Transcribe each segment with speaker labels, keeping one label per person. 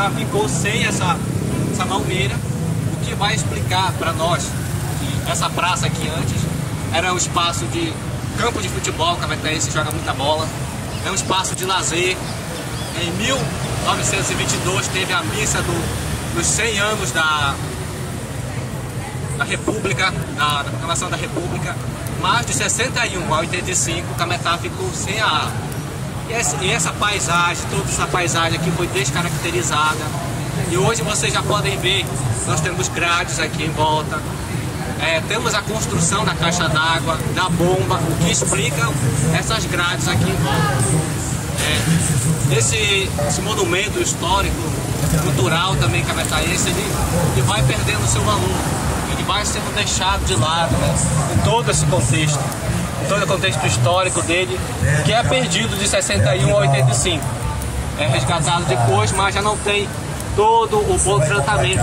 Speaker 1: Cametá ficou sem essa malmeira, o que vai explicar para nós que essa praça aqui antes era um espaço de campo de futebol, o cametense joga muita bola, é um espaço de lazer. Em 1922 teve a missa dos 100 anos da República, da proclamação da República, mas de 61 a 85 Cametá ficou sem a água. E essa paisagem, toda essa paisagem aqui foi descaracterizada. E hoje vocês já podem ver, nós temos grades aqui em volta, temos a construção da caixa d'água, da bomba, o que explica essas grades aqui em volta. Esse monumento histórico, cultural também cametaense, ele vai perdendo seu valor, ele vai sendo deixado de lado, né, em todo esse contexto, em todo o contexto histórico dele, que é perdido de 61 a 85. É resgatado depois, mas já não tem todo o bom tratamento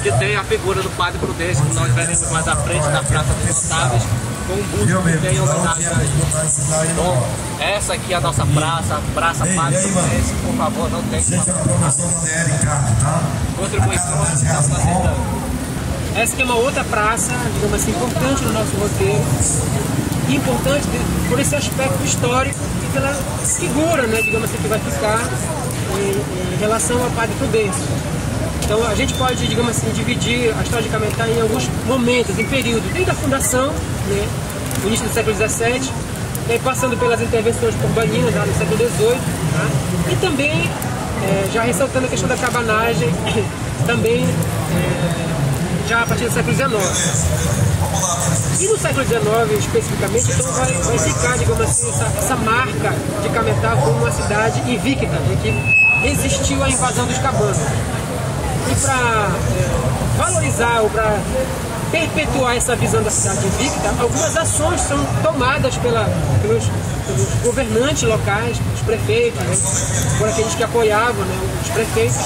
Speaker 1: que tem a figura do Padre Prudêncio, que nós veremos mais à frente na Praça dos Notáveis, com um busto que tem homenagem a ele. Bom, essa aqui é a nossa praça, Praça Padre Prudêncio, por favor, não tem contribuição que está fazendo.
Speaker 2: Essa aqui é uma outra praça, digamos assim, importante no nosso roteiro, e importante por esse aspecto histórico e pela figura, né, digamos assim, que vai ficar em relação ao Padre Prudêncio. Então a gente pode, digamos assim, dividir a história de Cametá em alguns momentos, em períodos, desde a fundação, né, no início do século XVII, passando pelas intervenções urbaninas lá no século XVIII, tá? E também, já ressaltando a questão da cabanagem, também já a partir do século XIX. E no século XIX, especificamente, então vai ficar, digamos assim, essa marca de Cametá como uma cidade invicta, né, que resistiu à invasão dos cabanos. E para valorizar ou para perpetuar essa visão da cidade invicta, algumas ações são tomadas pelos governantes locais, os prefeitos, né, por aqueles que apoiavam, né, os prefeitos,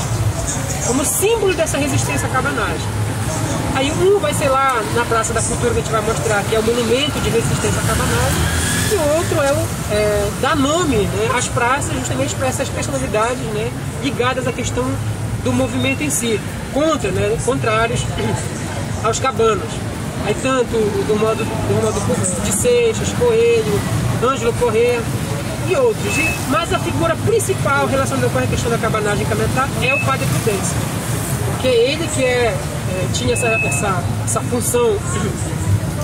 Speaker 2: como símbolo dessa resistência à cabanagem. Aí um vai ser lá na Praça da Cultura, que a gente vai mostrar, que é o monumento de resistência à cabanagem, e o outro dá nome, né, às praças, justamente para essas personalidades, né, ligadas à questão do movimento em si, contrários aos cabanos. Aí tanto do modo de Seixas, Coelho, Ângelo Corrêa e outros. Mas a figura principal relacionada com a questão da cabanagem em Cametá é o Padre Prudêncio, porque ele que tinha essa função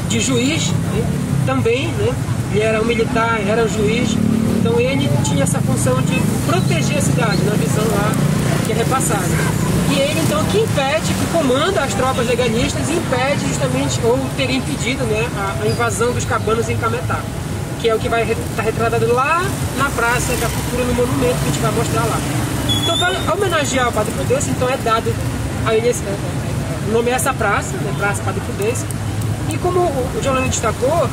Speaker 2: de juiz, né, também, né, ele era um militar, era um juiz, então ele tinha essa função de proteger a cidade, na visão lá que é repassada. E ele então que impede, que comanda as tropas legalistas e impede justamente, ou teria impedido, né, a invasão dos cabanos em Cametá, que é o que vai estar retratado lá na Praça da Cultura, no monumento que a gente vai mostrar lá. Então, para homenagear o Padre Prudêncio, então é dado a ele o nome é essa praça, né, Praça Padre Prudêncio. E como o Giovanni destacou,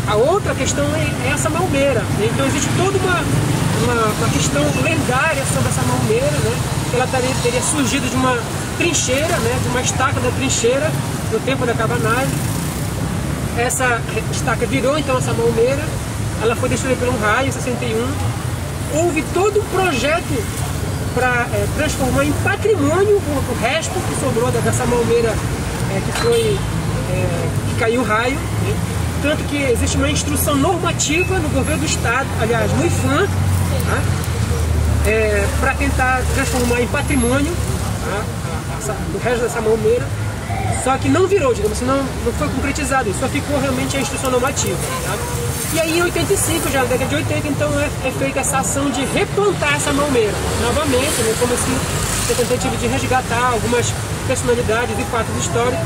Speaker 2: a outra questão é essa malmeira, né? Então existe toda uma questão lendária sobre essa malmeira, né? Ela teria surgido de uma trincheira, né? De uma estaca da trincheira no tempo da cabanagem. Essa estaca virou então essa malmeira, ela foi destruída por um raio em 61. Houve todo um projeto para transformar em patrimônio o resto que sobrou dessa malmeira que caiu o raio, né? Tanto que existe uma instrução normativa no governo do estado, aliás, no IFAM, tá? Para tentar transformar em patrimônio, tá, o resto dessa malmeira, só que não virou, digamos assim, não foi concretizado, só ficou realmente a instrução normativa. Tá? E aí em 85, já na década de 80, então é feita essa ação de replantar essa malmeira novamente, né, como assim, a tentativa de resgatar algumas personalidades e fatos históricos.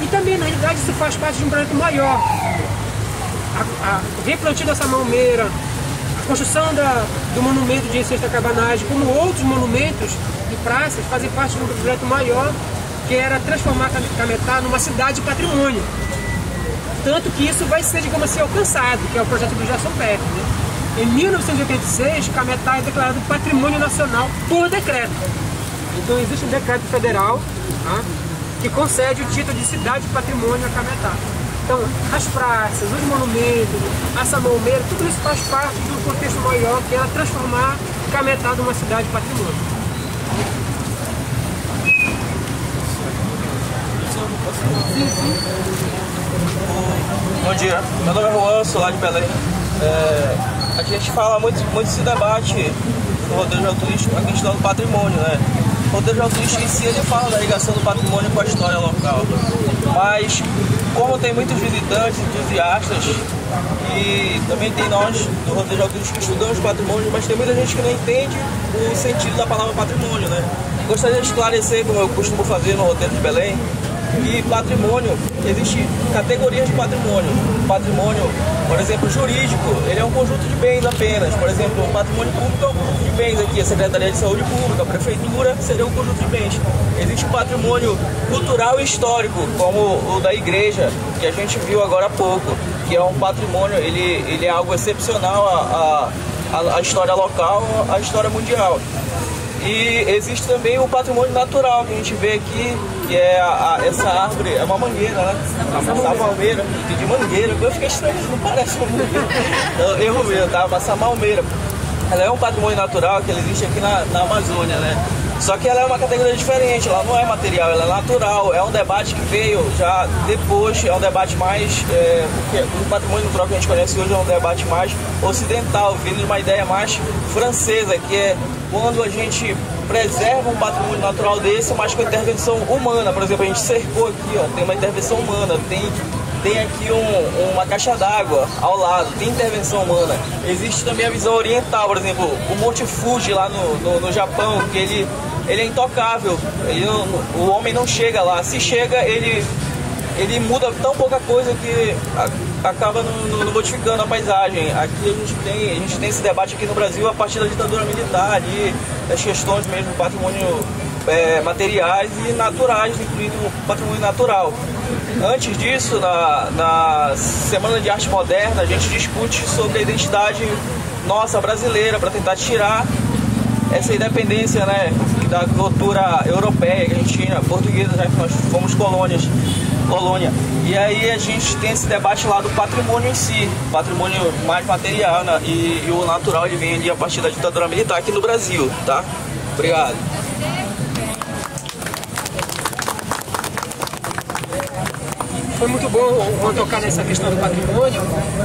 Speaker 2: E também, na realidade, isso faz parte de um projeto maior. O replantio dessa malmeira, a construção do monumento de resistência à cabanagem, como outros monumentos e praças, fazem parte de um projeto maior, que era transformar Cametá numa cidade patrimônio. Tanto que isso vai ser, digamos assim, alcançado, que é o projeto do Gerson Peck, né? Em 1986, Cametá é declarado patrimônio nacional por decreto. Então existe um decreto federal, tá, que concede o título de cidade patrimônio a Cametá. Então, as praças, os monumentos, essa malmeira, tudo isso faz parte de um contexto maior, que era transformar Cametá numa cidade patrimônio.
Speaker 3: Meu nome é Juan, sou lá de Belém. A gente fala muito se debate no rodeio geoturístico a questão do patrimônio, né? O rodeio geoturístico em si ele fala da ligação do patrimônio com a história local. Mas como tem muitos visitantes, entusiastas, e também tem nós do rodeio geoturístico que estudamos patrimônio, mas tem muita gente que não entende o sentido da palavra patrimônio, né? Gostaria de esclarecer, como eu costumo fazer no roteiro de Belém, que patrimônio, existem categorias de patrimônio. Patrimônio, por exemplo, jurídico, ele é um conjunto de bens apenas. Por exemplo, o patrimônio público é um conjunto de bens aqui, a Secretaria de Saúde Pública, a Prefeitura seria um conjunto de bens. Existe o patrimônio cultural e histórico, como o da igreja, que a gente viu agora há pouco, que é um patrimônio, ele é algo excepcional à história local, à história mundial. E existe também o patrimônio natural que a gente vê aqui, que é essa árvore, é uma mangueira, né? Samalmeira, de mangueira, eu fiquei estranho, não parece uma mangueira. Erro meu, tá? Uma samalmeira. Ela é um patrimônio natural que existe aqui na Amazônia, né? Só que ela é uma categoria diferente, ela não é material, ela é natural. É um debate que veio já depois, é um debate mais... porque o patrimônio natural que a gente conhece hoje é um debate mais ocidental, vindo de uma ideia mais francesa, que é quando a gente preserva um patrimônio natural desse, mas com intervenção humana. Por exemplo, a gente cercou aqui, ó, tem uma intervenção humana, tem aqui uma caixa d'água ao lado, tem intervenção humana. Existe também a visão oriental, por exemplo, o Monte Fuji lá no Japão, que ele é intocável, o homem não chega lá. Se chega, ele muda tão pouca coisa que acaba não modificando a paisagem. Aqui a gente tem esse debate aqui no Brasil a partir da ditadura militar, ali, as questões mesmo do patrimônio materiais e naturais, incluindo o patrimônio natural. Antes disso, na Semana de Arte Moderna, a gente discute sobre a identidade nossa brasileira, para tentar tirar essa independência, né, da cultura europeia, argentina, portuguesa, já que nós fomos colônia. E aí a gente tem esse debate lá do patrimônio em si, patrimônio mais material, né, e o natural ele vem ali a partir da ditadura militar aqui no Brasil, tá? Obrigado.
Speaker 2: Foi muito bom tocar nessa questão do patrimônio.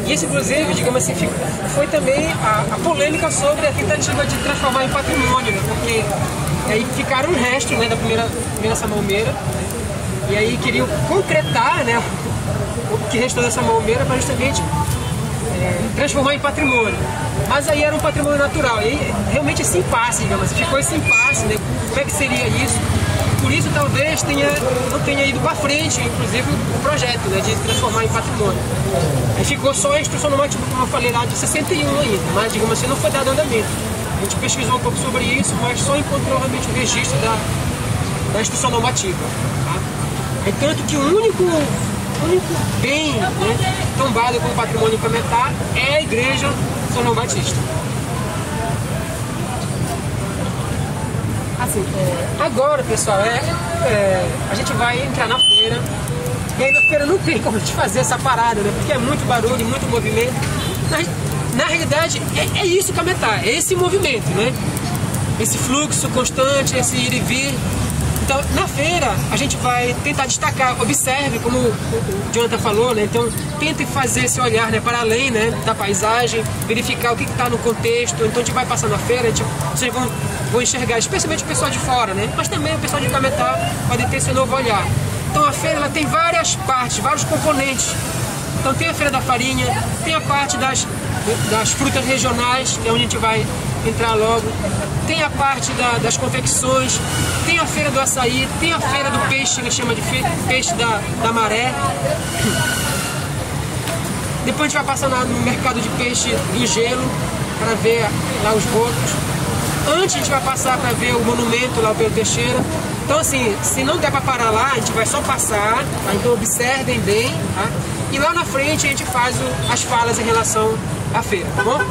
Speaker 2: E isso, inclusive, digamos assim, foi também a polêmica sobre a tentativa de transformar em patrimônio, né? Porque aí ficaram um resto, né, da primeira samalmeira. E aí queriam concretar, né, o que restou dessa samalmeira para justamente transformar em patrimônio. Mas aí era um patrimônio natural. E aí, realmente esse impasse, digamos assim, ficou esse impasse, né? Como é que seria isso? Por isso talvez não tenha ido para frente, inclusive, o projeto, né, de transformar em patrimônio. Aí ficou só a instrução normativa, como eu falei lá, de 61 ainda, mas, digamos assim, não foi dado andamento. A gente pesquisou um pouco sobre isso, mas só encontrou realmente o registro da instrução normativa. Tá? Tanto que o único bem, né, tombado como patrimônio implementar é a Igreja São João Batista. Assim, agora, pessoal, a gente vai entrar na feira. E aí na feira não tem como a gente fazer essa parada, né? Porque é muito barulho, muito movimento. Na realidade, é isso que é esse movimento, né? Esse fluxo constante, esse ir e vir. Então, na feira, a gente vai tentar destacar, observe, como o Jonathan falou, né? Então, tente fazer esse olhar, né, para além, né, da paisagem, verificar o que está no contexto. Então, a gente vai passar na feira, vocês vão enxergar, especialmente o pessoal de fora, né? Mas também o pessoal de Cametá pode ter esse novo olhar. Então, a feira ela tem várias partes, vários componentes. Então, tem a feira da farinha, tem a parte das frutas regionais, que é onde a gente vai entrar logo. Tem a parte das confecções, tem a feira do açaí, tem a feira do peixe, que a gente chama de peixe da maré. Depois a gente vai passar no mercado de peixe do gelo, para ver lá os botos. Antes a gente vai passar para ver o monumento lá, o Pedro Teixeira. Então assim, se não der para parar lá, a gente vai só passar, tá? Então observem bem, tá? E lá na frente a gente faz as falas em relação à feira, tá bom?